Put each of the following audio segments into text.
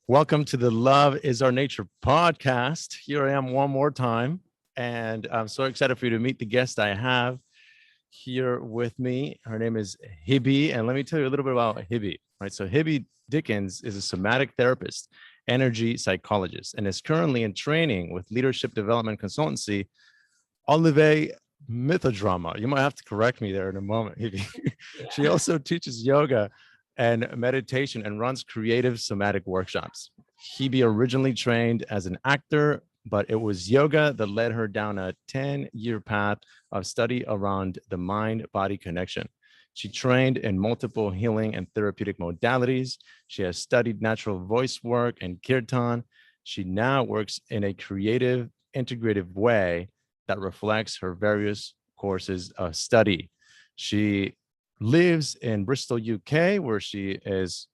Welcome to the Love is Our Nature podcast. Here I am one more time, and I'm so excited for you to meet the guest I have here with me. Her name is Hebe, and let me tell you a little bit about Hebe. Right, so Hebe Dickins is a somatic therapist, energy psychologist, and is currently in training with leadership development consultancy, Olive Mythodrama. You might have to correct me there in a moment, Hebe. She also teaches yoga and meditation and runs creative somatic workshops. Hebe originally trained as an actor, but it was yoga that led her down a 10-year path of study around the mind-body connection. She trained in multiple healing and therapeutic modalities. She has studied natural voice work and kirtan. She now works in a creative, integrative way that reflects her various courses of study. She lives in Bristol, UK, where she is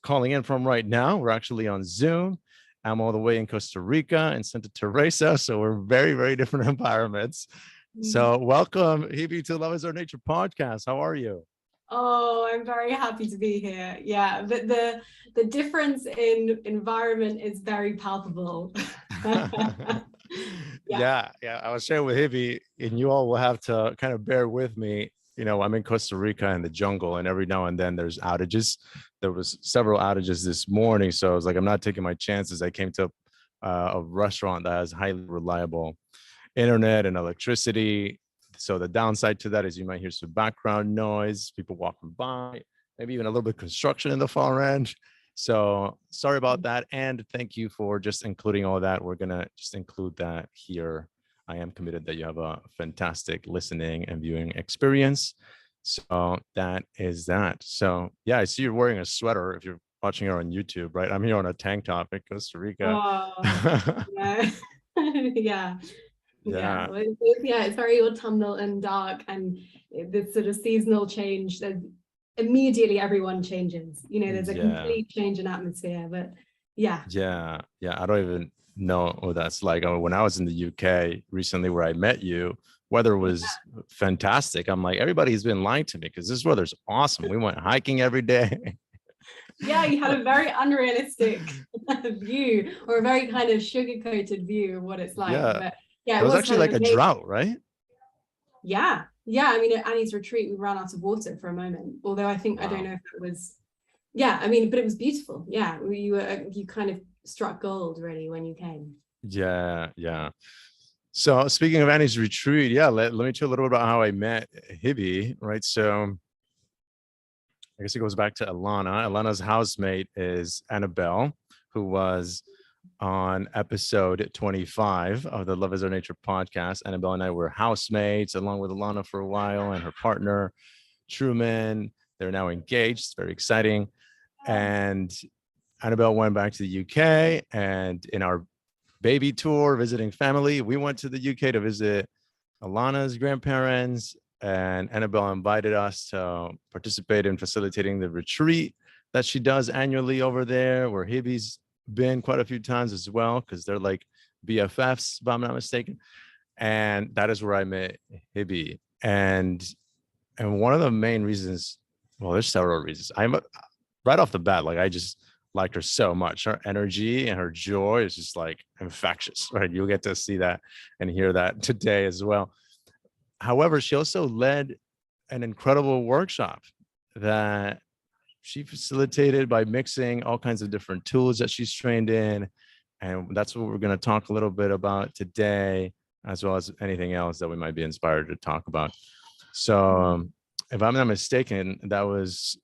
calling in from right now. We're actually on Zoom. I'm all the way in Costa Rica and Santa Teresa, so we're very, very different environments. So welcome, Hebe, to Love is Our Nature podcast. How are you? Oh, I'm very happy to be here. Yeah, but the difference in environment is very palpable. Yeah. I was sharing with Hebe, and you all will have to kind of bear with me. You know, I'm in Costa Rica in the jungle, and every now and then there's outages. There was several outages this morning, so I was like, I'm not taking my chances. I came to a restaurant that has highly reliable internet and electricity. So the downside to that is you might hear some background noise, people walking by, maybe even a little bit of construction in the far end. So sorry about that. And thank you for just including all that. We're going to just include that here. I am committed that you have a fantastic listening and viewing experience. So that is that. So yeah, I see you're wearing a sweater if you're watching her on YouTube, right? I'm here on a tank top in Costa Rica. Oh, yeah. Yeah. Well, it's very autumnal and dark, and this sort of seasonal change. Immediately everyone changes. You know, there's a complete change in atmosphere. But yeah. I don't even know what that's like. When I was in the UK recently, where I met you, weather was fantastic. I'm like, everybody's been lying to me because this weather's awesome. We went hiking every day. Yeah, you had a very unrealistic view, or a very kind of sugar-coated view of what it's like. But yeah, it was actually like a drought, right? Yeah. I mean, at Annie's retreat, we ran out of water for a moment. Although I don't know if it was. Yeah, I mean, but it was beautiful. Yeah, you kind of struck gold really when you came. Yeah. So speaking of Annie's retreat, let me tell you a little bit about how I met Hebe, right? So I guess it goes back to Alana. Alana's housemate is Annabelle, who was on episode 25 of the Love is Our Nature podcast. Annabelle and I were housemates along with Alana for a while, and her partner, Truman. They're now engaged. It's very exciting. And Annabelle went back to the UK, and in our baby tour visiting family, we went to the UK to visit Alana's grandparents, and Annabelle invited us to participate in facilitating the retreat that she does annually over there, where Hebe's been quite a few times as well, because they're like BFFs, if I'm not mistaken. And that is where I met Hebe. And one of the main reasons, well, there's several reasons. I'm right off the bat, like I just like her so much. Her energy and her joy is just like infectious, right? You'll get to see that and hear that today as well. However, she also led an incredible workshop that she facilitated by mixing all kinds of different tools that she's trained in. And that's what we're going to talk a little bit about today, as well as anything else that we might be inspired to talk about. So if I'm not mistaken, that was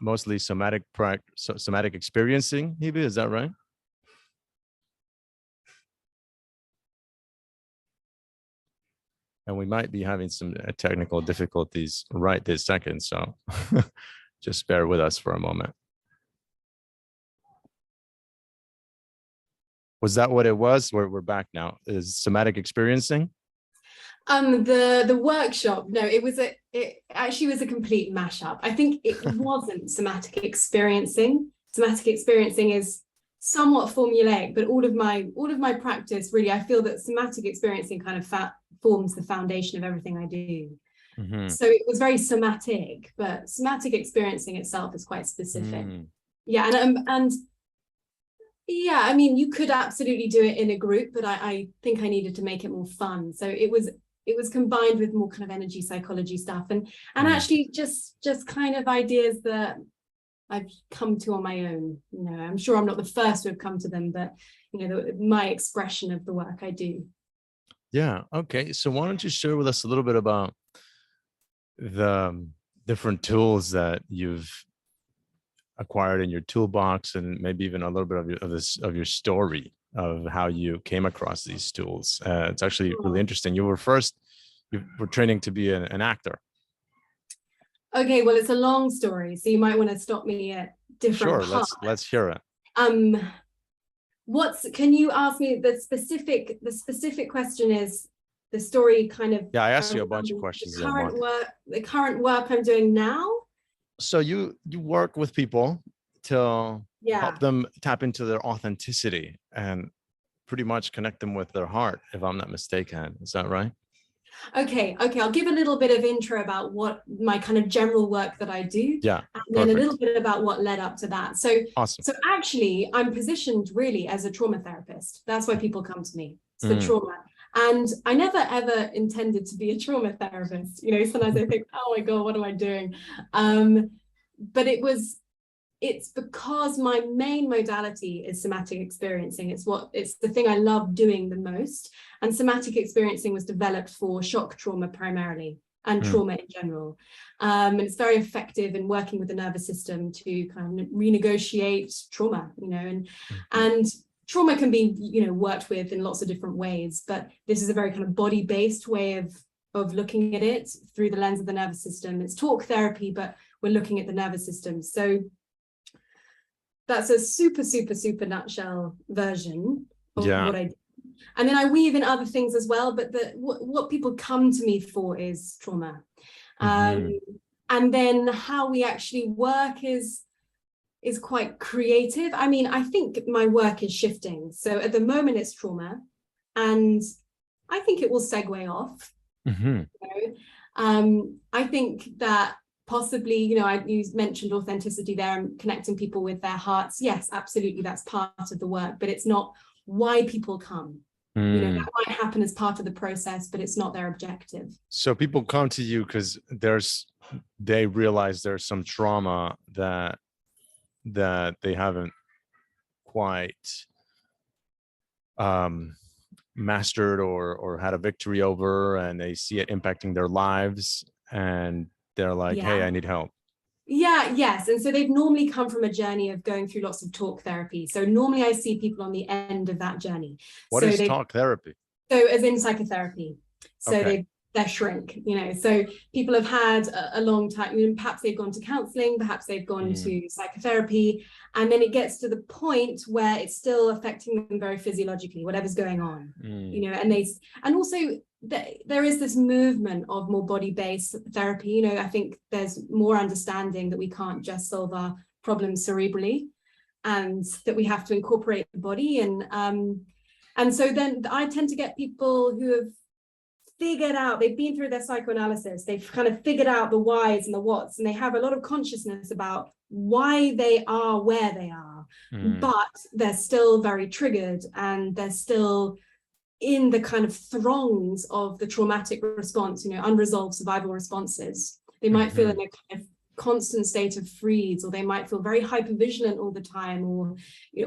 mostly somatic experiencing, Hebe, is that right? And we might be having some technical difficulties right this second, so just bear with us for a moment. Was that what it was? We're back now. Is somatic experiencing? The workshop, no, it actually was a complete mashup. I think it wasn't somatic experiencing. Somatic experiencing is somewhat formulaic, but all of my practice, really, I feel that somatic experiencing kind of forms the foundation of everything I do. So it was very somatic, but somatic experiencing itself is quite specific. Yeah, and Yeah, I mean, you could absolutely do it in a group, but I think I needed to make it more fun. So it was combined with more kind of energy psychology stuff, and Mm. actually just kind of ideas that I've come to on my own. I'm sure I'm not the first to have come to them, but my expression of the work I do. Yeah. Okay. So why don't you share with us a little bit about the different tools that you've acquired in your toolbox, and maybe even a little bit of your story of how you came across these tools. It's actually really interesting. You were training to be an actor. Okay, well, it's a long story, so you might want to stop me at different Sure. parts. Let's hear it. Um, can you ask me the specific question is the story kind of Yeah, I asked you a bunch of around questions there, Mark. the current work I'm doing now? So you work with people to Yeah. help them tap into their authenticity and pretty much connect them with their heart, if I'm not mistaken. Is that right? Okay, I'll give a little bit of intro about what my kind of general work that I do, Yeah, and then a little perfect. bit about what led up to that. So, Awesome. so actually, I'm positioned really as a trauma therapist. That's why people come to me. It's for Mm. trauma. And I never ever intended to be a trauma therapist. Sometimes I think, oh my God, what am I doing? But it's because my main modality is somatic experiencing. It's the thing I love doing the most. And somatic experiencing was developed for shock trauma primarily, and trauma in general. And it's very effective in working with the nervous system to kind of renegotiate trauma, and trauma can be, worked with in lots of different ways, but this is a very kind of body-based way of looking at it through the lens of the nervous system. It's talk therapy, but we're looking at the nervous system. So that's a super, super, super nutshell version of what I do. And then I weave in other things as well, but what people come to me for is trauma. And then how we actually work is quite creative. I mean, I think my work is shifting. So at the moment it's trauma, and I think it will segue off. I think that possibly, you mentioned authenticity there and connecting people with their hearts. Yes, absolutely, that's part of the work, but it's not why people come. That might happen as part of the process, but it's not their objective. So people come to you because they realize there's some trauma that they haven't quite mastered or had a victory over, and they see it impacting their lives, and they're like, hey, I need help. Yes. And so they've normally come from a journey of going through lots of talk therapy. So normally I see people on the end of that journey. What is talk therapy? So as in psychotherapy. So they're shrink, so people have had a long time, perhaps they've gone to counseling, perhaps they've gone to psychotherapy, and then it gets to the point where it's still affecting them very physiologically, whatever's going on, and also there is this movement of more body-based therapy. I think there's more understanding that we can't just solve our problems cerebrally, and that we have to incorporate the body, and so then I tend to get people who have figured out, they've been through their psychoanalysis, they've kind of figured out the whys and the whats, and they have a lot of consciousness about why they are where they are, but they're still very triggered, and they're still in the kind of throngs of the traumatic response, unresolved survival responses. They might feel in a kind of constant state of freeze, or they might feel very hypervigilant all the time, or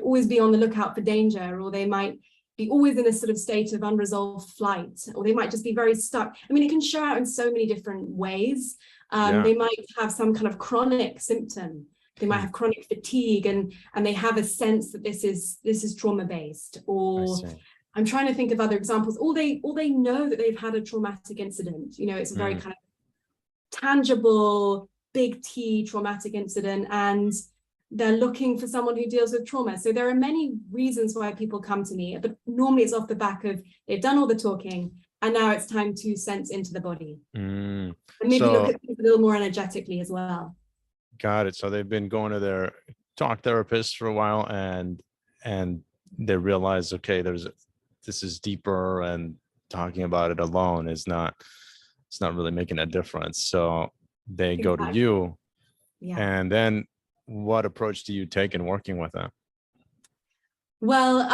always be on the lookout for danger, or they might be always in a sort of state of unresolved flight, or they might just be very stuck. I mean, it can show out in so many different ways. They might have some kind of chronic symptom. They might have chronic fatigue, and they have a sense that this is trauma based. Or I'm trying to think of other examples. Or they know that they've had a traumatic incident. It's a very kind of tangible, big T traumatic incident, and they're looking for someone who deals with trauma. So there are many reasons why people come to me, but normally it's off the back of they've done all the talking, and now it's time to sense into the body. And maybe look at things a little more energetically as well. Got it. So they've been going to their talk therapist for a while, and they realize, okay, this is deeper, and talking about it alone it's not really making a difference. So they go to you. And then what approach do you take in working with them? Well,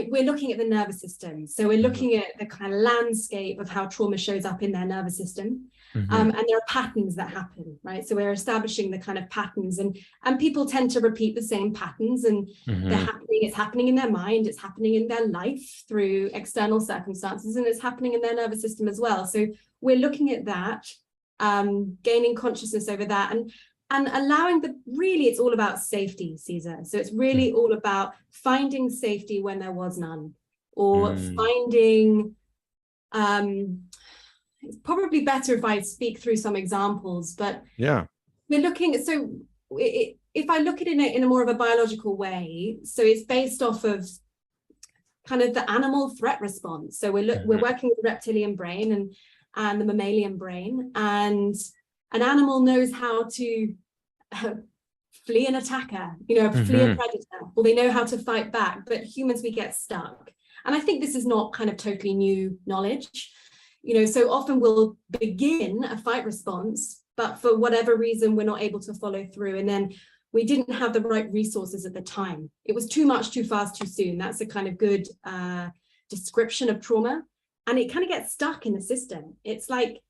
we're looking at the nervous system. So we're looking at the kind of landscape of how trauma shows up in their nervous system. And there are patterns that happen, right? So we're establishing the kind of patterns, and people tend to repeat the same patterns, and it's happening in their mind, it's happening in their life through external circumstances, and it's happening in their nervous system as well. So we're looking at that, gaining consciousness over that, and allowing really it's all about safety, Caesar. So it's really all about finding safety when there was none, or finding, it's probably better if I speak through some examples, but yeah, we're looking at, so if I look at it in a more of a biological way, so it's based off of kind of the animal threat response. So we're working with the reptilian brain and the mammalian brain, and an animal knows how to flee an attacker, flee a predator, or they know how to fight back. But humans, we get stuck. And I think this is not kind of totally new knowledge. So often we'll begin a fight response, but for whatever reason, we're not able to follow through. And then we didn't have the right resources at the time. It was too much, too fast, too soon. That's a kind of good description of trauma. And it kind of gets stuck in the system. It's like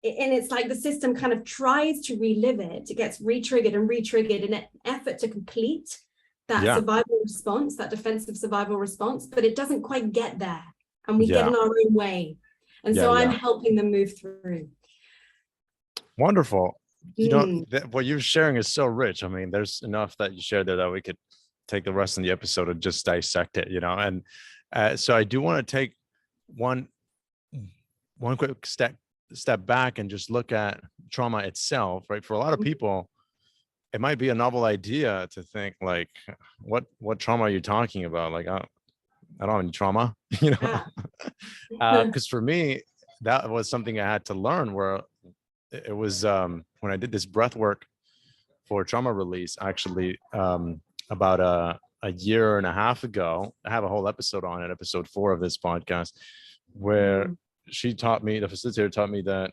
the system kind of tries to relive it. It gets re-triggered in an effort to complete that survival response, that defensive survival response, but it doesn't quite get there. And we get in our own way. And so I'm helping them move through. Wonderful. What you're sharing is so rich. I mean, there's enough that you shared there that we could take the rest of the episode and just dissect it, and so I do want to take one quick step back and just look at trauma itself, right? For a lot of people, it might be a novel idea to think like, what trauma are you talking about? Like, I don't have any trauma, because for me, that was something I had to learn, where it was when I did this breath work for trauma release, actually, about a year and a half ago. I have a whole episode on it, episode 4 of this podcast, where the facilitator taught me that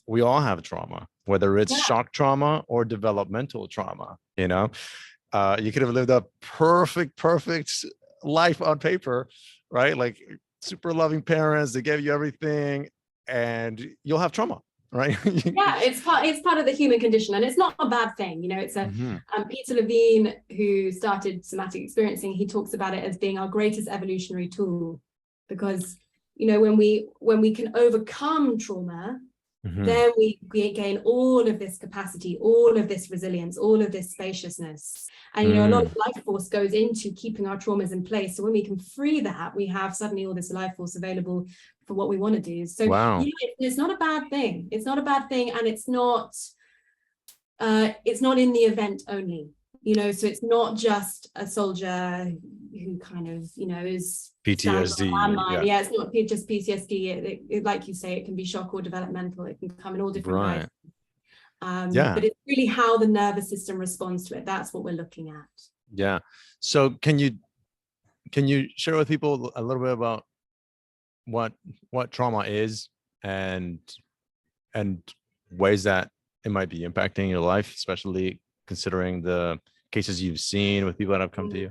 we all have trauma, whether it's shock trauma or developmental trauma. You could have lived a perfect life on paper, right? Like super loving parents, they gave you everything, and you'll have trauma, right? It's part of the human condition, and it's not a bad thing. It's Peter Levine, who started somatic experiencing, he talks about it as being our greatest evolutionary tool, because when we can overcome trauma, then we gain all of this capacity, all of this resilience, all of this spaciousness. And a lot of life force goes into keeping our traumas in place. So when we can free that, we have suddenly all this life force available for what we want to do. So it's not a bad thing. It's not a bad thing, and it's not in the event only. So it's not just a soldier who kind of, is PTSD. It's not just PTSD. It, like you say, it can be shock or developmental. It can come in all different ways. But it's really how the nervous system responds to it. That's what we're looking at. Yeah. So can you share with people a little bit about what trauma is and ways that it might be impacting your life, especially considering the cases you've seen with people that have come to you?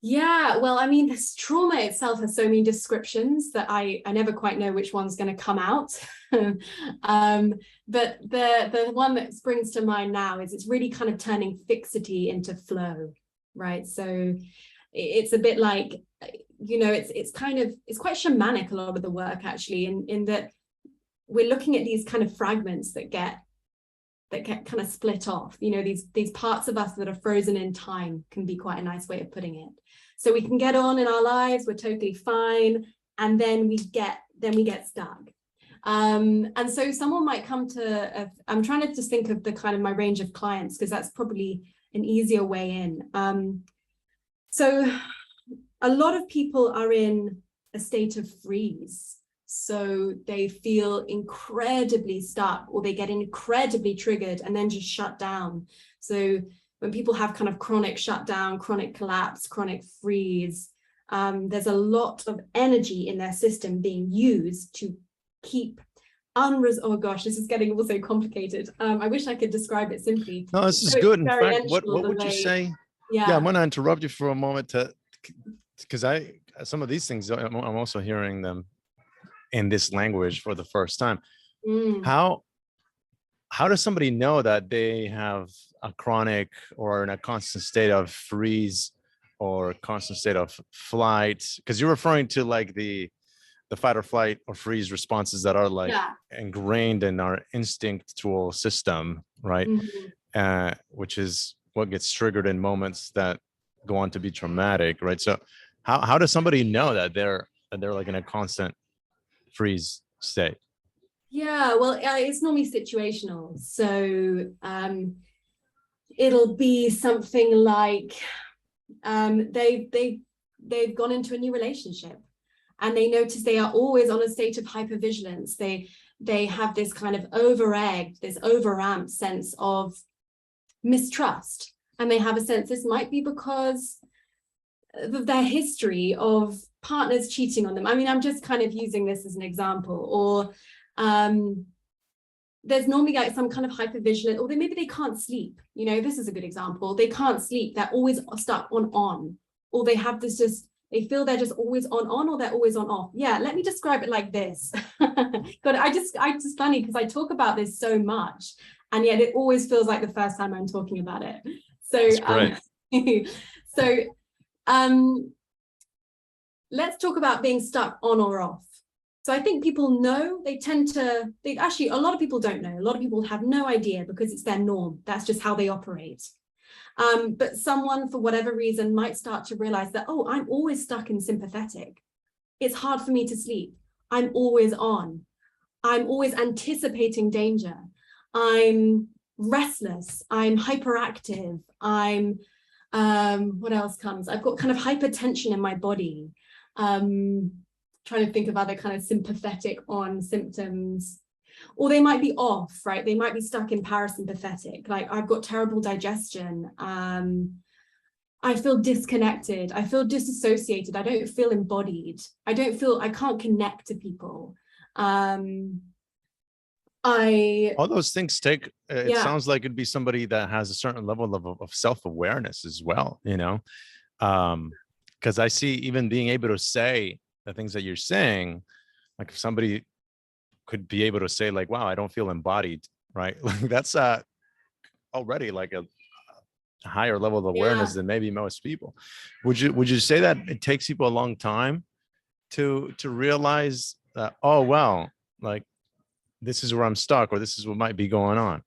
Yeah, well, I mean, this trauma itself has so many descriptions that I never quite know which one's going to come out. But the one that springs to mind now is it's really kind of turning fixity into flow, right? So it's a bit like, it's quite shamanic, a lot of the work, actually, in that we're looking at these kind of fragments that get kind of split off. These parts of us that are frozen in time can be quite a nice way of putting it. So we can get on in our lives, we're totally fine, and then we get stuck. And so someone might come to, I'm trying to just think of the kind of my range of clients, because that's probably an easier way in. So a lot of people are in a state of freeze. So they feel incredibly stuck, or they get incredibly triggered and then just shut down. So when people have kind of chronic shutdown, chronic collapse, chronic freeze, there's a lot of energy in their system being used to keep oh gosh, this is getting also complicated. I wish I could describe it simply. No, this is good. In fact, what would you say? Yeah, I'm Yeah. going to interrupt you for a moment because some of these things, I'm also hearing them in this language for the first time. Mm. How how does somebody know that they have a chronic or in a constant state of freeze or constant state of flight? Because you're referring to like the fight or flight or freeze responses that are like Yeah. ingrained in our instinctual system, right? Mhm. Which is what gets triggered in moments that go on to be traumatic, right? So how does somebody know that they're like in a constant freeze state? Yeah, well, it's normally situational. So it'll be something like they've gone into a new relationship and they notice they are always on a state of hypervigilance. They have this kind of over-egged, this over-amped sense of mistrust. And they have a sense this might be because of their history of partners cheating on them. I mean, I'm just kind of using this as an example. Or there's normally like some kind of hypervigilant, or maybe they can't sleep. You know, this is a good example. They can't sleep. They're always stuck on, or they have this just, they feel they're just always on, or they're always on off. Yeah, let me describe it like this. God, I just funny because I talk about this so much, and yet it always feels like the first time I'm talking about it. So, That's great. so let's talk about being stuck on or off. So I think people know, they actually, a lot of people don't know. A lot of people have no idea because it's their norm. That's just how they operate. But someone, for whatever reason, might start to realize that, oh, I'm always stuck in sympathetic. It's hard for me to sleep. I'm always on. I'm always anticipating danger. I'm restless. I'm hyperactive. I'm, what else comes? I've got kind of hypertension in my body. Trying to think of other kind of sympathetic on symptoms, or they might be off, right? They might be stuck in parasympathetic, like I've got terrible digestion. I feel disconnected. I feel disassociated. I don't feel embodied. I can't connect to people. All those things take, it Yeah, sounds like it'd be somebody that has a certain level of self-awareness as well, you know? Because I see even being able to say the things that you're saying, like if somebody could be able to say like, wow, I don't feel embodied, right? Like that's already like a higher level of yeah. awareness than maybe most people. Would you say that it takes people a long time to realize that, oh well, like this is where I'm stuck or this is what might be going on?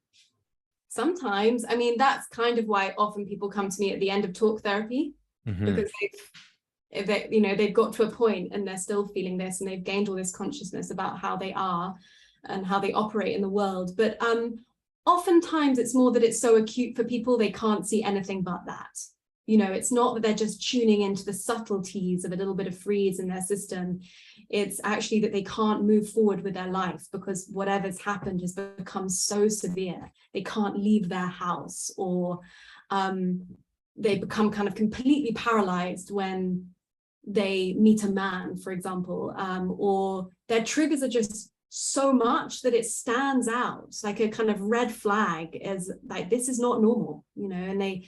Sometimes, I mean, that's kind of why often people come to me at the end of talk therapy, Hmm. because they've got to a point and they're still feeling this, and they've gained all this consciousness about how they are and how they operate in the world. But oftentimes it's more that it's so acute for people they can't see anything but that. It's not that they're just tuning into the subtleties of a little bit of freeze in their system. It's actually that they can't move forward with their life because whatever's happened has become so severe. They can't leave their house, or they become kind of completely paralyzed when they meet a man, for example, or their triggers are just so much that it stands out like a kind of red flag, as like, this is not normal, and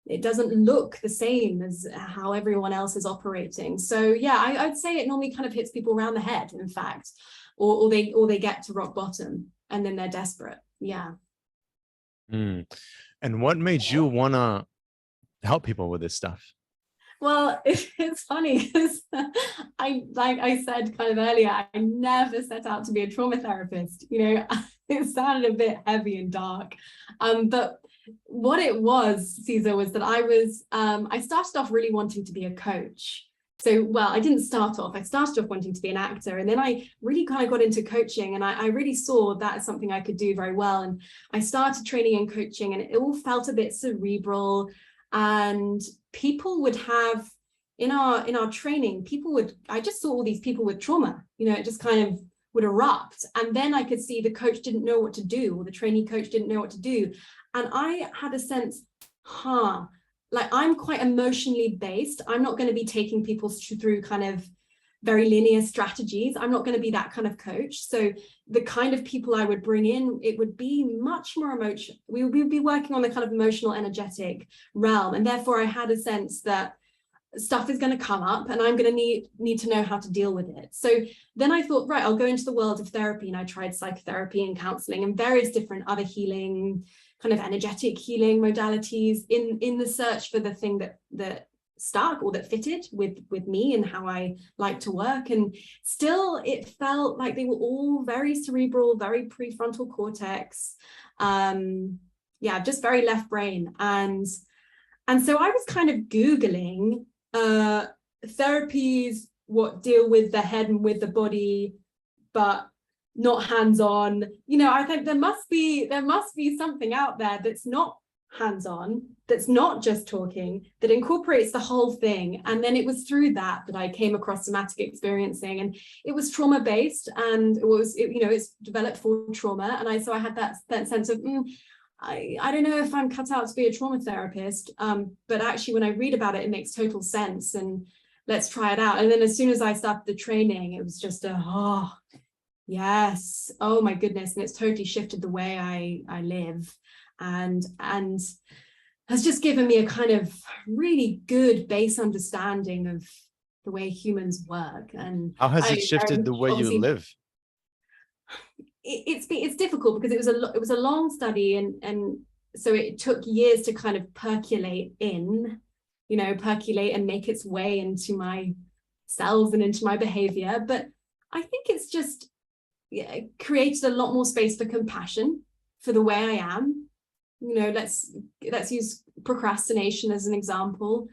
it doesn't look the same as how everyone else is operating. So yeah, I'd say it normally kind of hits people around the head, in fact, or they get to rock bottom and then they're desperate. Yeah. Mm. And what made you want to help people with this stuff? Well, it's funny because like I said kind of earlier, I never set out to be a trauma therapist. It sounded a bit heavy and dark. But what it was, Caesar, was that I started off really wanting to be a coach. So, well, I didn't start off. I started off wanting to be an actor, and then I really kind of got into coaching, and I really saw that as something I could do very well. And I started training and coaching, and it all felt a bit cerebral. And people would have in our training, I just saw all these people with trauma, it just kind of would erupt. And then I could see the coach didn't know what to do, or the trainee coach didn't know what to do. And I had a sense, like I'm quite emotionally based. I'm not going to be taking people through kind of very linear strategies. I'm not going to be that kind of coach. So the kind of people I would bring in, it would be much more emotional. We would be working on the kind of emotional, energetic realm. And therefore I had a sense that stuff is going to come up and I'm going to need to know how to deal with it. So then I thought, right, I'll go into the world of therapy, and I tried psychotherapy and counseling and various different other healing, kind of energetic healing modalities in the search for the thing that stuck or that fitted with me and how I like to work. And still it felt like they were all very cerebral, very prefrontal cortex, just very left brain. And so I was kind of Googling therapies what deal with the head and with the body, but not hands-on. I think there must be something out there that's not hands-on, that's not just talking, that incorporates the whole thing. And then it was through that I came across somatic experiencing, and it was trauma-based, and it's developed for trauma. And I had that sense of I don't know if I'm cut out to be a trauma therapist, but actually when I read about it, it makes total sense, and let's try it out. And then as soon as I started the training, it was just yes, oh my goodness. And it's totally shifted the way I live, and has just given me a kind of really good base understanding of the way humans work. And how has it shifted the way you live? It's difficult because it was a long study, and so it took years to kind of percolate and make its way into my cells and into my behavior. But I think it's just created a lot more space for compassion for the way I am. Let's use procrastination as an example,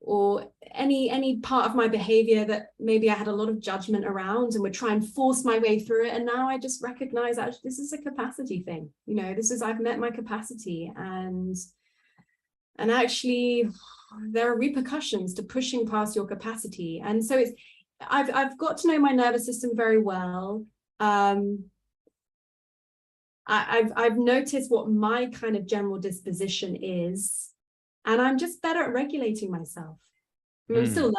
or any part of my behavior that maybe I had a lot of judgment around and would try and force my way through it. And now I just recognize actually this is a capacity thing. I've met my capacity, and actually there are repercussions to pushing past your capacity. And so I've got to know my nervous system very well. I've noticed what my kind of general disposition is, and I'm just better at regulating myself. I'm still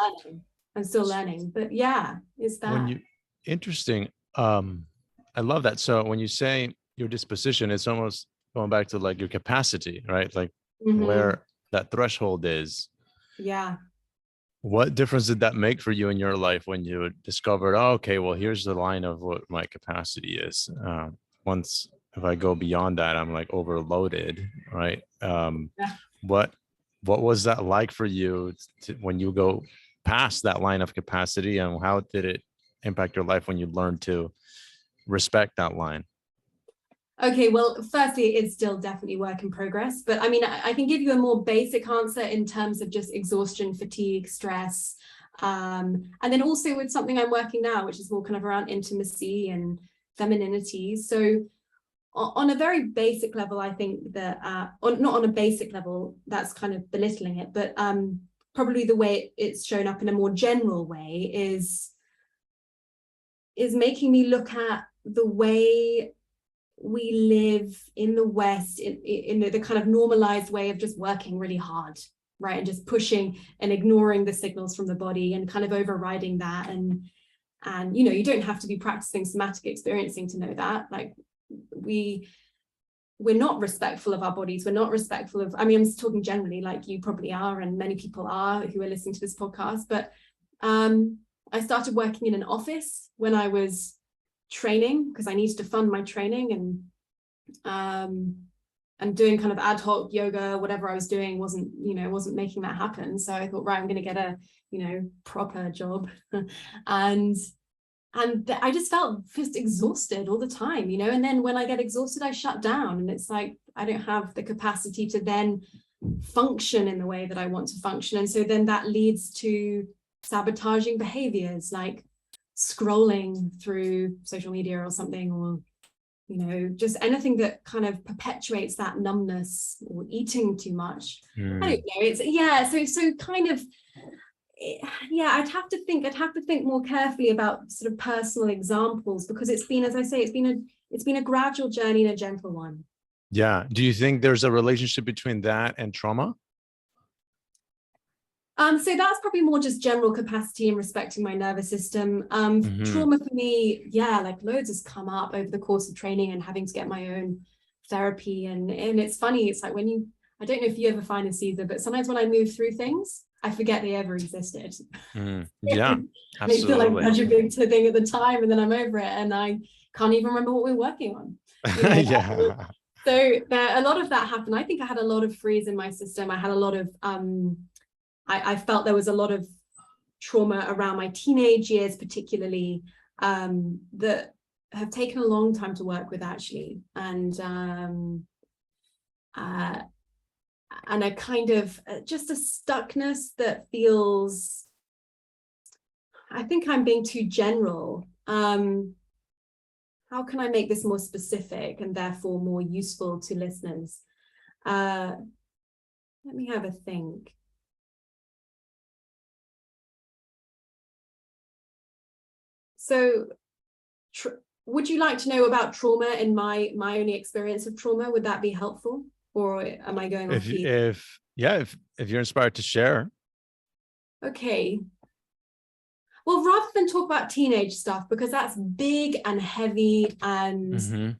learning, but yeah, it's that. Interesting. I love that. So when you say your disposition, it's almost going back to like your capacity, right? Like where that threshold is. Yeah. What difference did that make for you in your life when you discovered, okay, well, here's the line of what my capacity is. Once, if I go beyond that, I'm like overloaded, right? What was that like for you when you go past that line of capacity, and how did it impact your life when you learned to respect that line? Okay, well, firstly, it's still definitely work in progress, but I mean, I can give you a more basic answer in terms of just exhaustion, fatigue, stress, and then also with something I'm working now, which is more kind of around intimacy and femininity. So on a very basic level, I think that, or not on a basic level, that's kind of belittling it, but probably the way it's shown up in a more general way is making me look at the way we live in the West in the kind of normalized way of just working really hard, right? And just pushing and ignoring the signals from the body and kind of overriding that. And you don't have to be practicing somatic experiencing to know that. Like we're not respectful of our bodies. We're not respectful of, I'm talking generally, like you probably are, and many people are who are listening to this podcast. But I started working in an office when I was training because I needed to fund my training, and doing kind of ad hoc yoga, whatever I was doing wasn't making that happen. So I thought, right, I'm going to get a proper job. and I just felt just exhausted all the time, and then when I get exhausted, I shut down, and it's like I don't have the capacity to then function in the way that I want to function. And so then that leads to sabotaging behaviors like scrolling through social media or something, or just anything that kind of perpetuates that numbness, or eating too much. I don't know, it's so kind of, I'd have to think more carefully about sort of personal examples, because it's been, as I say, it's been a gradual journey and a gentle one. Yeah. Do you think there's a relationship between that and trauma? So that's probably more just general capacity and respecting my nervous system. Trauma for me, yeah, like loads has come up over the course of training and having to get my own therapy. And it's funny, it's like when I don't know if you ever find this either, but sometimes when I move through things, I forget they ever existed. Yeah, They feel like absolutely. such a big thing at the time, and then I'm over it and I can't even remember what we're working on. Yeah. So a lot of that happened. I think I had a lot of freeze in my system. I had a lot of I felt there was a lot of trauma around my teenage years, particularly, that have taken a long time to work with, actually. And a kind of just a stuckness that feels, I think I'm being too general. How can I make this more specific and therefore more useful to listeners? Let me have a think. So would you like to know about trauma and my only experience of trauma? Would that be helpful? Or am I going off key? If you're inspired to share. Okay. Well, rather than talk about teenage stuff, because that's big and heavy, and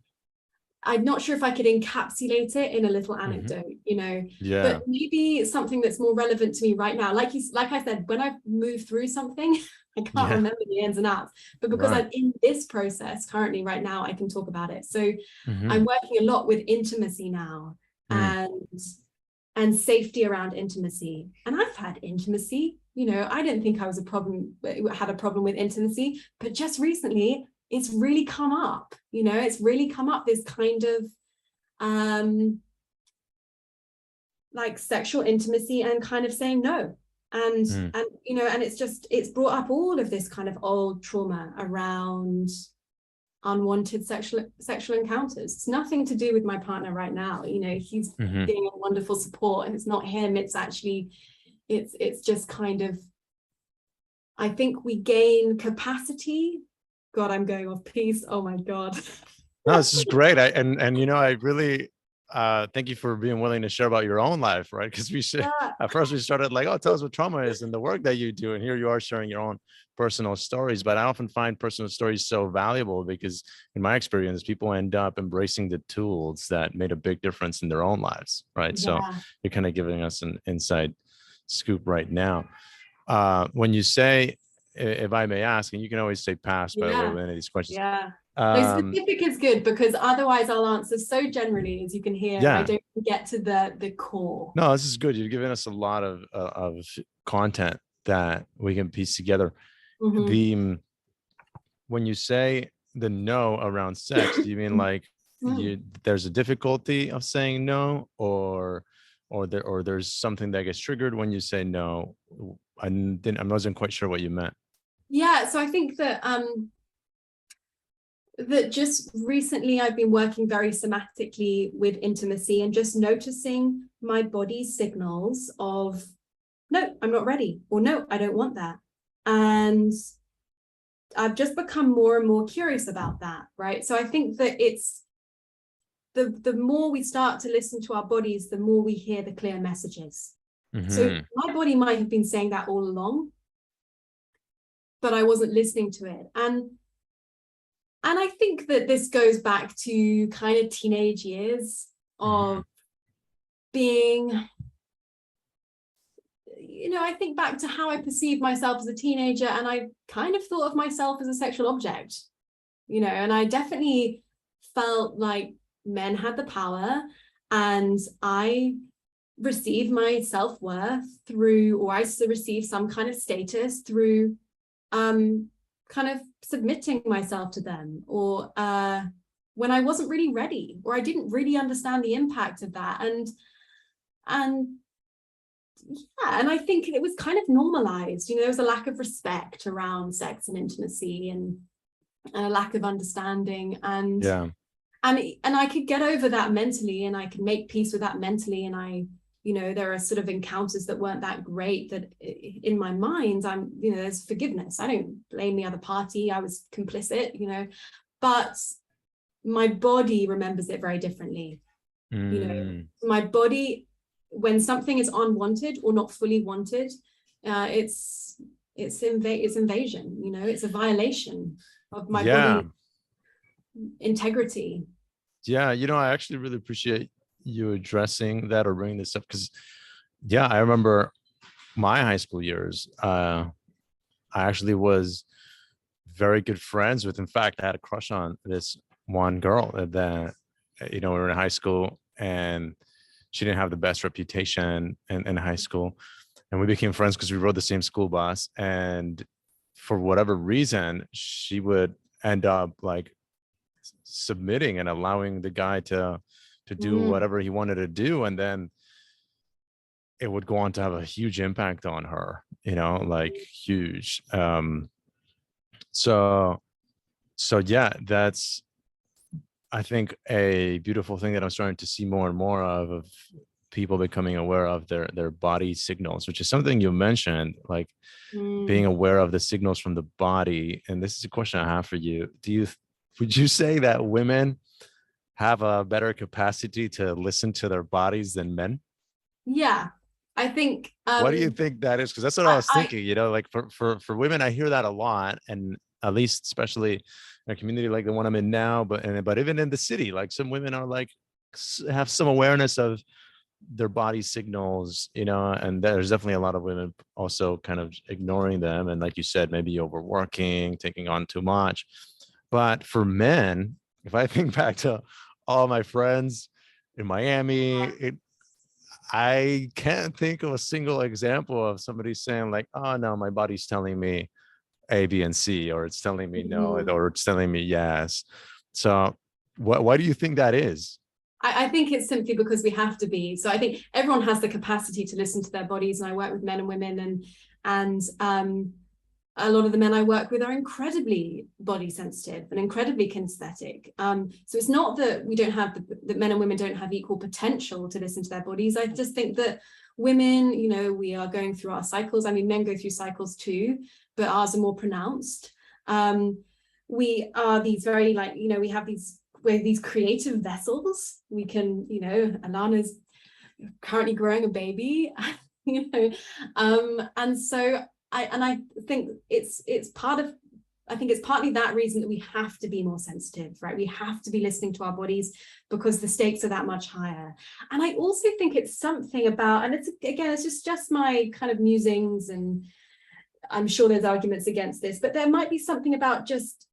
I'm not sure if I could encapsulate it in a little anecdote, Yeah. but maybe something that's more relevant to me right now. Like I said, when I've moved through something, I can't remember the ins and outs, but because I'm in this process currently right now, I can talk about it. So I'm working a lot with intimacy now, and safety around intimacy. And I've had intimacy, I didn't think I had a problem with intimacy, but just recently it's really come up, this kind of like sexual intimacy and kind of saying no. And it's brought up all of this kind of old trauma around unwanted sexual encounters. It's nothing to do with my partner right now. He's being a wonderful support, and it's not him. It's actually, it's just kind of, I think we gain capacity. God, I'm going off piece. Oh my God. No, this is great. I really thank you for being willing to share about your own life, right? Because at first we started like, oh, tell us what trauma is and the work that you do, and here you are sharing your own personal stories. But I often find personal stories so valuable because, in my experience, people end up embracing the tools that made a big difference in their own lives, right? So you're kind of giving us an inside scoop right now. When you say, if I may ask, and you can always say pass by the way with any of these questions. No, specific is good, because otherwise I'll answer so generally, as you can hear. I don't get to the core. No, this is good. You've given us a lot of content that we can piece together. When you say the no around sex, do you mean like there's a difficulty of saying no, or there's something that gets triggered when you say no? I wasn't quite sure what you meant. Yeah, so I think that that just recently I've been working very somatically with intimacy and just noticing my body's signals of, no, I'm not ready, or no, I don't want that. And I've just become more and more curious about that, right? So I think that it's the more we start to listen to our bodies, the more we hear the clear messages. So my body might have been saying that all along, but I wasn't listening to it. And I think that this goes back to kind of teenage years of being, I think back to how I perceived myself as a teenager, and I kind of thought of myself as a sexual object, and I definitely felt like men had the power, and I received my self-worth through, or I received some kind of status through kind of submitting myself to them, or when I wasn't really ready, or I didn't really understand the impact of that. And I think it was kind of normalized. There was a lack of respect around sex and intimacy, and a lack of understanding, and I could get over that mentally, and I could make peace with that mentally, and there are sort of encounters that weren't that great, that in my mind, there's forgiveness. I don't blame the other party. I was complicit, but my body remembers it very differently. My body, when something is unwanted or not fully wanted, It's invasion, you know, it's a violation of my Yeah. body integrity. Yeah, I actually really appreciate you addressing that or bringing this up, because yeah, I remember my high school years. I actually was very good friends with. In fact, I had a crush on this one girl that, we were in high school, and she didn't have the best reputation in high school. And we became friends because we rode the same school bus. And for whatever reason, she would end up like submitting and allowing the guy to do whatever he wanted to do. And then it would go on to have a huge impact on her, like huge. So yeah, that's, I think, a beautiful thing that I'm starting to see more and more of people becoming aware of their body signals, which is something you mentioned, like being aware of the signals from the body. And this is a question I have for you. Would you say that women have a better capacity to listen to their bodies than men? Yeah, I think What do you think that is? Because that's what I was I thinking, like for women, I hear that a lot. And at least, especially in a community like the one I'm in now, but even in the city, like some women are like, have some awareness of their body signals, and there's definitely a lot of women also kind of ignoring them. And like you said, maybe overworking, taking on too much. But for men, if I think back to all my friends in Miami, I can't think of a single example of somebody saying like, oh no, my body's telling me A, B, and C, or it's telling me no, or it's telling me yes. So why do you think that is? I think it's simply because we have to be. So I think everyone has the capacity to listen to their bodies, and I work with men and women, and a lot of the men I work with are incredibly body sensitive and incredibly kinesthetic. So it's not that we don't have that men and women don't have equal potential to listen to their bodies. I just think that women, we are going through our cycles. I mean, men go through cycles too, but ours are more pronounced. We are these very we have we're these creative vessels. We can, Alana's currently growing a baby, and so I think it's partly that reason that we have to be more sensitive, right? We have to be listening to our bodies because the stakes are that much higher. And I also think it's something about, and it's just my kind of musings, and I'm sure there's arguments against this, but there might be something about just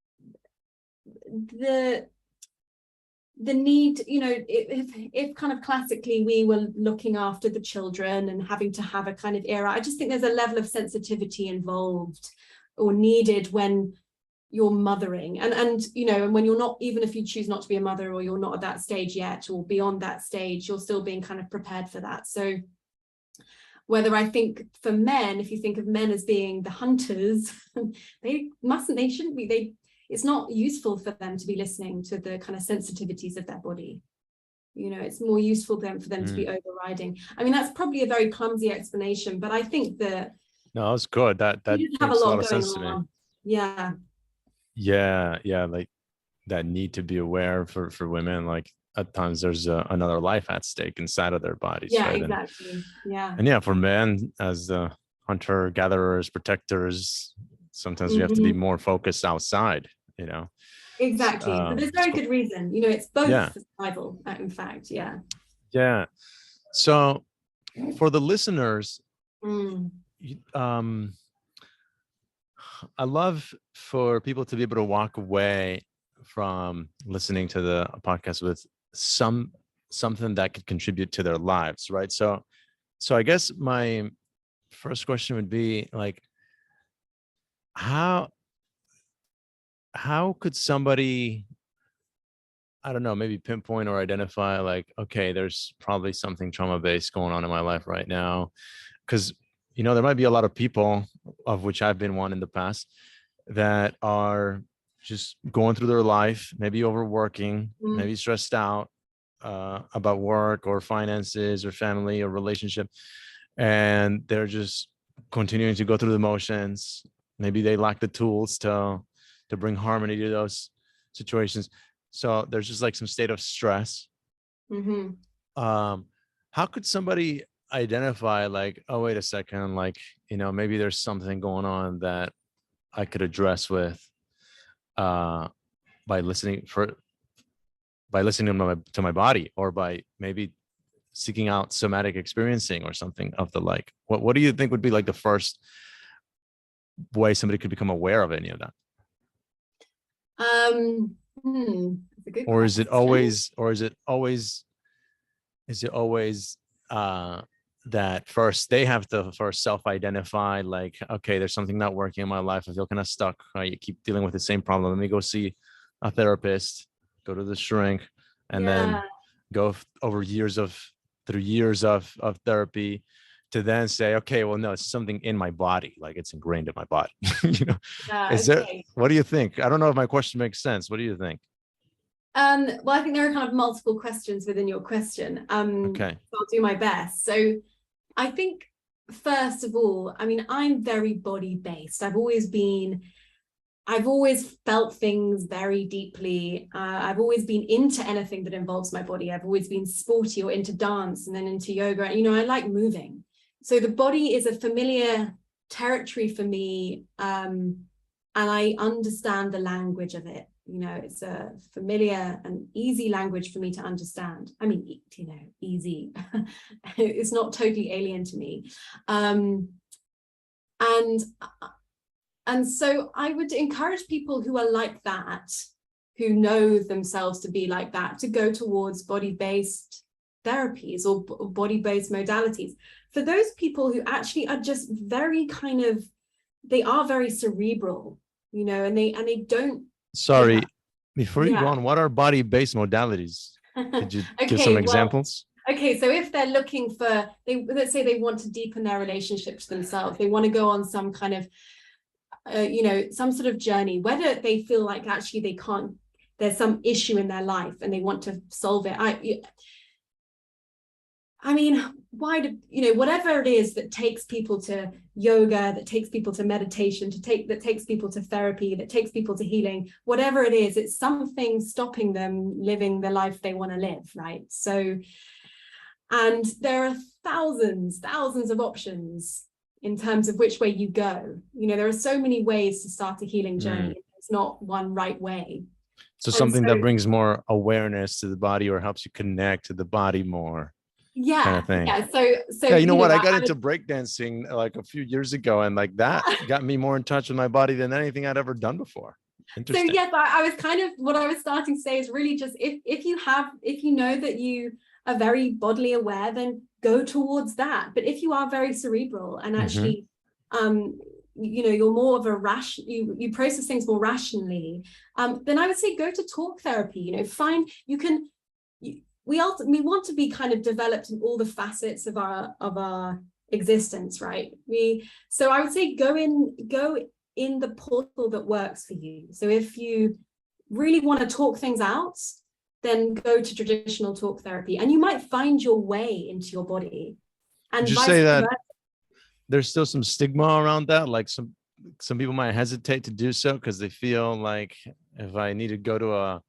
the need, if kind of classically we were looking after the children and having to have a kind of era, I just think there's a level of sensitivity involved or needed when you're mothering, and when you're not, even if you choose not to be a mother, or you're not at that stage yet, or beyond that stage, you're still being kind of prepared for that. So whether I think for men, if you think of men as being the hunters, they shouldn't be, it's not useful for them to be listening to the kind of sensitivities of their body. It's more useful for them to be overriding. I mean, that's probably a very clumsy explanation, but I think that No, it's good. That makes makes a lot of sense to me. Yeah. Yeah, like that need to be aware for women. Like at times there's another life at stake inside of their bodies. Yeah, right? exactly. And yeah, for men as the hunter gatherers, protectors, sometimes we have to be more focused outside. Exactly. But there's very good reason. It's both for survival, in fact. Yeah. Yeah. So for the listeners, I love for people to be able to walk away from listening to the podcast with something that could contribute to their lives, right? So I guess my first question would be like, how could somebody, I don't know, maybe pinpoint or identify like, okay, there's probably something trauma-based going on in my life right now? Because, there might be a lot of people, of which I've been one in the past, that are just going through their life, maybe overworking, maybe stressed out about work or finances or family or relationship. And they're just continuing to go through the motions. Maybe they lack the tools to bring harmony to those situations. So there's just like some state of stress. How could somebody identify like, oh, wait a second, like, maybe there's something going on that I could address with uh by listening to my body, or by maybe seeking out somatic experiencing or something of the like. What do you think would be like the first way somebody could become aware of any of that? That's a good Or is it question. always, is it always that first they have to first self-identify, like, okay, there's something not working in my life, I feel kind of stuck, right? You keep dealing with the same problem, let me go see a therapist, go to the shrink, and Yeah, then go over years of through years of therapy to then say, okay, well, no, it's something in my body, like it's ingrained in my body. yeah, Is there, okay. what do you think? I don't know if my question makes sense. What do you think? Well, I think there are kind of multiple questions within your question. Okay. So I'll do my best. So I think first of all, I mean, I'm very body based. I've always felt things very deeply. I've always been into anything that involves my body. I've always been sporty or into dance and then into yoga. I like moving. So the body is a familiar territory for me. And I understand the language of it. It's a familiar and easy language for me to understand. I mean, easy. It's not totally alien to me. And and so I would encourage people who are like that, who know themselves to be like that, to go towards body-based therapies or body-based modalities. For those people who actually are just very kind of, they are very cerebral, and they don't give Sorry, up. before you go Yeah. on, what are body-based modalities? Could you give some Okay, well, examples? okay, so if they're looking for, let's say they want to deepen their relationship to themselves, they want to go on some kind of some sort of journey, whether they feel like actually they can't, there's some issue in their life and they want to solve it. I mean, why do, whatever it is that takes people to yoga, that takes people to meditation, that takes people to therapy, that takes people to healing, whatever it is, it's something stopping them living the life they want to live, right? So, and there are thousands of options in terms of which way you go. There are so many ways to start a healing journey. There's not one right way. So And something that so, brings more awareness to the body, or helps you connect to the body more, kind yeah, of thing. yeah. So, Yeah, you know what? I got I into breakdancing like a few years ago, and like that would, got me more in touch with my body than anything I'd ever done before. so Interesting. yes, I was kind of, what I was starting to say is really just, if you know that you are very bodily aware, then go towards that. But if you are very cerebral and Hmm. actually you're more of a you process things more rationally, then I would say go to talk therapy. Find, we want to be kind of developed in all the facets of our existence, right? So I would say go in the portal that works for you. So if you really want to talk things out, then go to traditional talk therapy, and you might find your way into your body, Would and you vice say that versa. there's still some stigma around that? Like some people might hesitate to do so because they feel like, if I need to go to a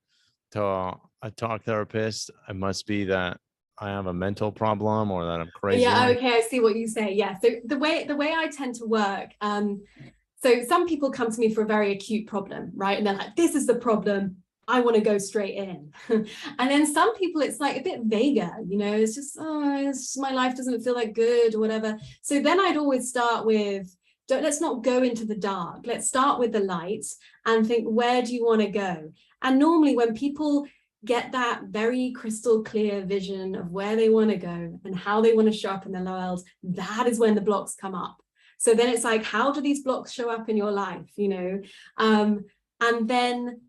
talk therapist, it must be that I have a mental problem or that I'm Yeah, crazy. okay, I see what you say. Yeah, so the way I tend to work, so some people come to me for a very acute problem, right? And they're like, this is the problem, I want to go straight in. And then some people, it's like a bit vaguer, it's just, my life doesn't feel like good or whatever. So then I'd always start with, let's not go into the dark. Let's start with the light and think, where do you want to go? And normally when people get that very crystal clear vision of where they want to go and how they want to show up in the world, that is when the blocks come up. So then it's like, how do these blocks show up in your life? And then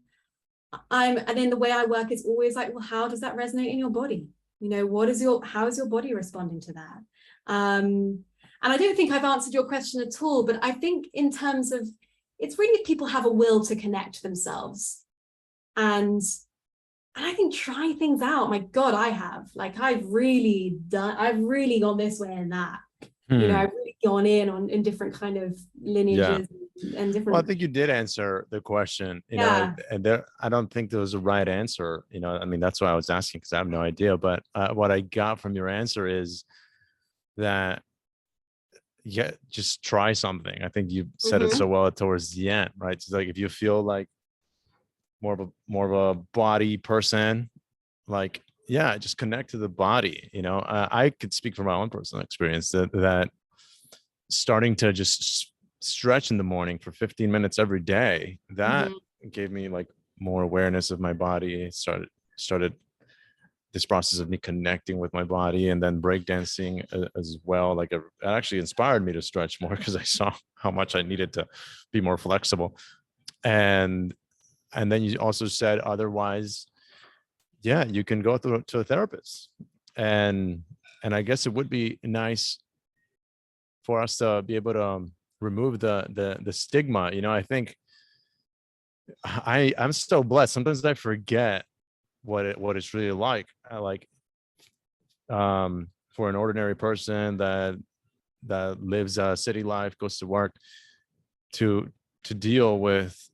the way I work is always like, well, how does that resonate in your body? How is your body responding to that? And I don't think I've answered your question at all, but I think in terms of, it's really if people have a will to connect themselves, and I think try things out. My God, I have. Like I've really gone this way and that. Hmm. I've really gone in different kind of Yeah. lineages and Well, I different, think you did answer the question, yeah. and there, I don't think there was a right answer. I mean, that's why I was asking, because I have no idea. But what I got from your answer is that, yeah, just try something. I think you said it so Mhm. well towards the end, right? It's like if you feel like more of a body person, like, yeah, just connect to the body. I could speak from my own personal experience that starting to just stretch in the morning for 15 minutes every day, that Mhm. gave me like more awareness of my body. Started this process of me connecting with my body, and then breakdancing as well. Like it actually inspired me to stretch more because I saw how much I needed to be more flexible. And then you also said otherwise, yeah, you can go through to a therapist. And I guess it would be nice for us to be able to remove the stigma. I think I'm so blessed. Sometimes I forget what it's really like. I like for an ordinary person that lives a city life, goes to work, to deal with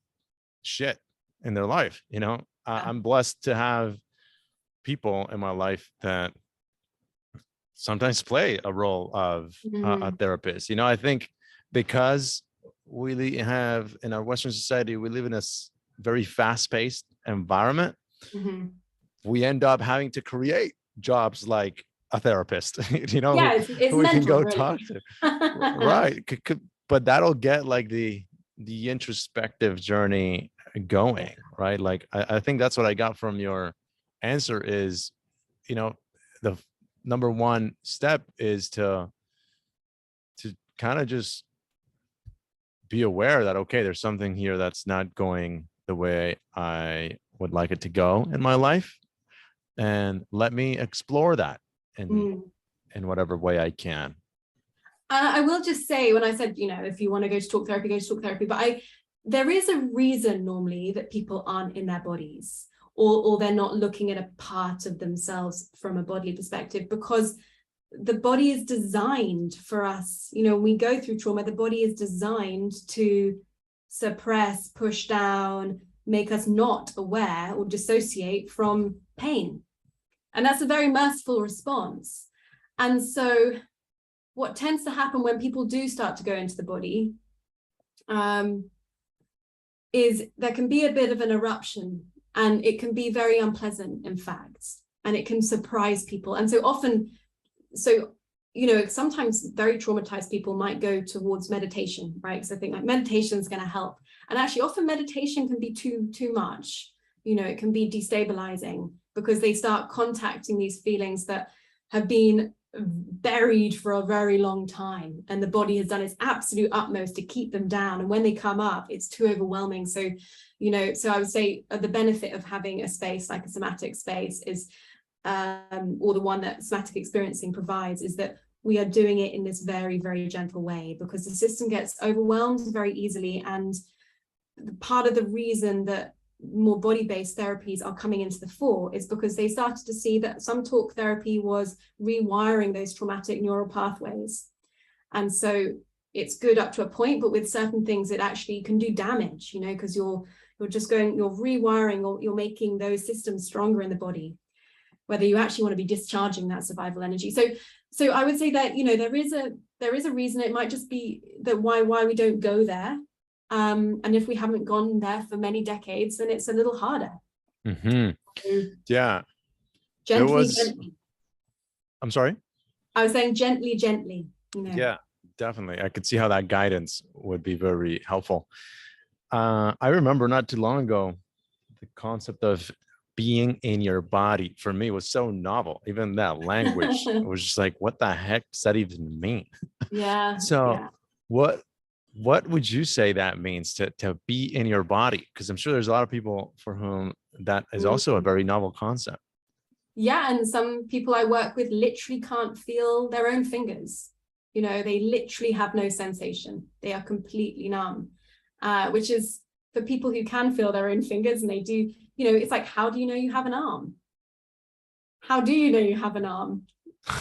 shit in their life. Yeah. I'm blessed to have people in my life that sometimes play a role of a Mhm. therapist. I think because have in our Western society, we live in a very fast-paced environment. Mhm. We end up having to create jobs like a therapist, Yeah, who it's we can mental, go really. talk to. Right. But that'll get like the introspective journey Yeah. going, right? Like I think that's what I got from your answer is, you know, the number one step is to kind of just be aware that, okay, there's something here that's not going the way I would like it to go in my life, and let me explore that in Mm. whatever way I can. I will just say, when I said, if you want to go to talk therapy, go to talk therapy. But there is a reason normally that people aren't in their bodies, or they're not looking at a part of themselves from a bodily perspective, because the body is designed for us. When we go through trauma, the body is designed to suppress, push down, make us not aware or dissociate from pain. And that's a very merciful response. And so what tends to happen when people do start to go into the body is there can be a bit of an eruption, and it can be very unpleasant, in fact, and it can surprise people. And so often, sometimes very traumatized people might go towards meditation, right? Because I think like meditation is going to help. And actually often meditation can be too much. It can be destabilizing, because they start contacting these feelings that have been buried for a very long time, and the body has done its absolute utmost to keep them down, and when they come up, it's too overwhelming. So I would say the benefit of having a space like a somatic space is, or the one that somatic experiencing provides, is that we are doing it in this very, very gentle way, because the system gets overwhelmed very easily. And part of the reason that more body-based therapies are coming into the fore is because they started to see that some talk therapy was rewiring those traumatic neural pathways. And so it's good up to a point, but with certain things it actually can do damage, because you're rewiring, or you're making those systems stronger in the body, whether you actually want to be discharging that survival energy. So I would say that there is a reason. It might just be that why we don't go there. And if we haven't gone there for many decades, then it's a little harder. Mm-hmm. So Yeah, there gently, was. gently. I'm sorry. I was saying gently, gently. Yeah, definitely. I could see how that guidance would be very helpful. I remember not too long ago, the concept of being in your body for me was so novel. Even that language was just like, what the heck does that even mean? Yeah, So, yeah. what would you say that means to be in your body? Because I'm sure there's a lot of people for whom that is also a Mm. very novel concept. Yeah, and some people I work with literally can't feel their own fingers. They literally have no sensation. They are completely numb, which is, for people who can feel their own fingers, and they do, it's like, how do you know you have an arm? How do you know you have an arm?